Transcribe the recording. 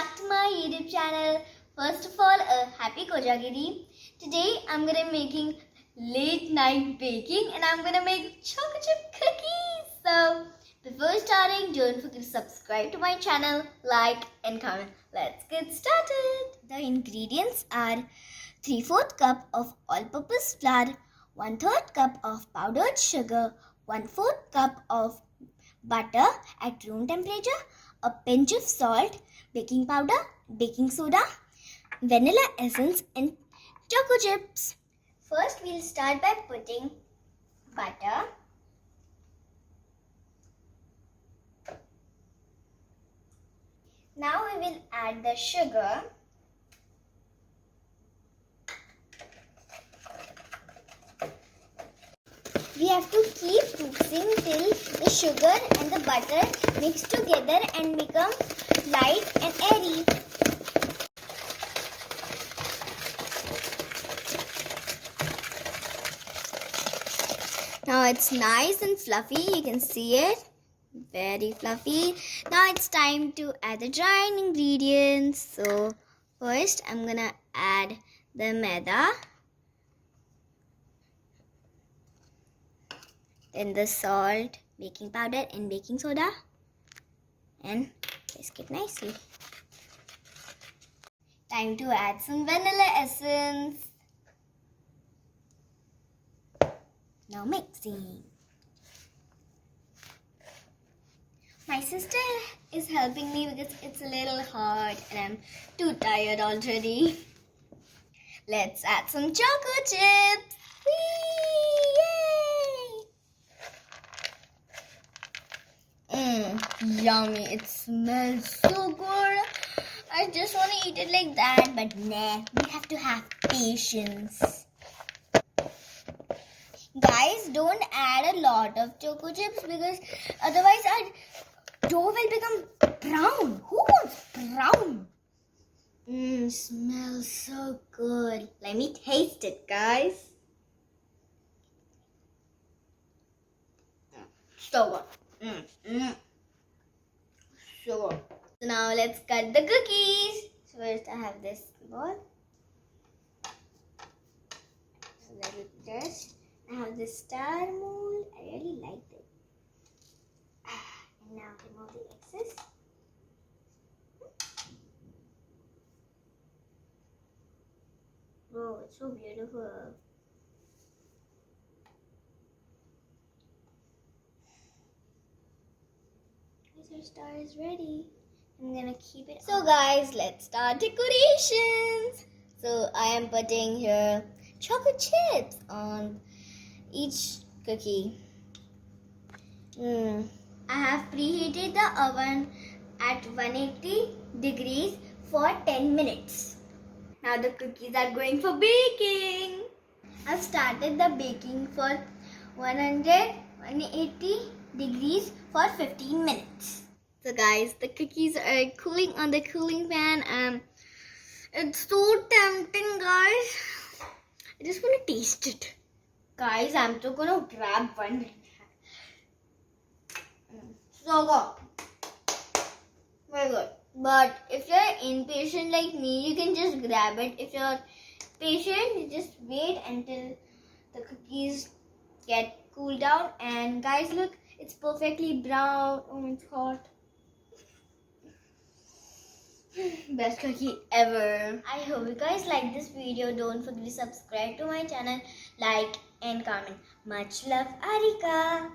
back to my YouTube channel. First of all, happy Kojagiri. Today I'm gonna making late night baking and I'm gonna make chocolate chip cookies. So before starting, don't forget to subscribe to my channel, like and comment. Let's get started. The ingredients are 3/4 cup of all-purpose flour, 1/3 cup of powdered sugar, 1/4 cup of butter at room temperature, a pinch of salt, baking powder, baking soda, vanilla essence and choco chips. First we'll start by putting butter, now we will add the sugar, we have to keep mixing till the sugar and the butter mix together and become light and airy. Now it's nice and fluffy, you can see it, very fluffy. Now it's time to add the drying ingredients. So first I'm gonna add the maida, then the salt, baking powder and baking soda, and whisk it nicely. Time to add some vanilla essence. Now mixing. My sister is helping me because it's a little hard and I'm too tired already. Let's add some choco chips. Whee! Yay! Yummy. It smells so good. I just want to eat it like that, but nah, we have to have patience. Guys, don't add a lot of choco chips because otherwise our dough will become brown. Who wants brown? Smells so good. Let me taste it, guys. So good. So good. So now let's cut the cookies. So first I have this ball. So let it just. I have this star mold. I really like it. And now remove the excess. Oh, it's so beautiful. Our star is ready. I'm gonna keep it. So guys, let's start decorations. So I am putting here chocolate chips on each cookie. I have preheated the oven at 180 degrees for 10 minutes. Now the cookies are going for baking. I've started the baking for 180 degrees for 15 minutes. So guys, the cookies are cooling on the cooling pan. It's so tempting, guys. I just want to taste it. Guys, I'm just gonna grab one. So good. Very good. But if you're impatient like me, you can just grab it. If you're patient, you just wait until the cookies get cooled down. And guys, look, it's perfectly brown. Oh, it's hot. Best cookie ever. I hope you guys like this video. Don't forget to subscribe to my channel, like and comment. Much love, Arika.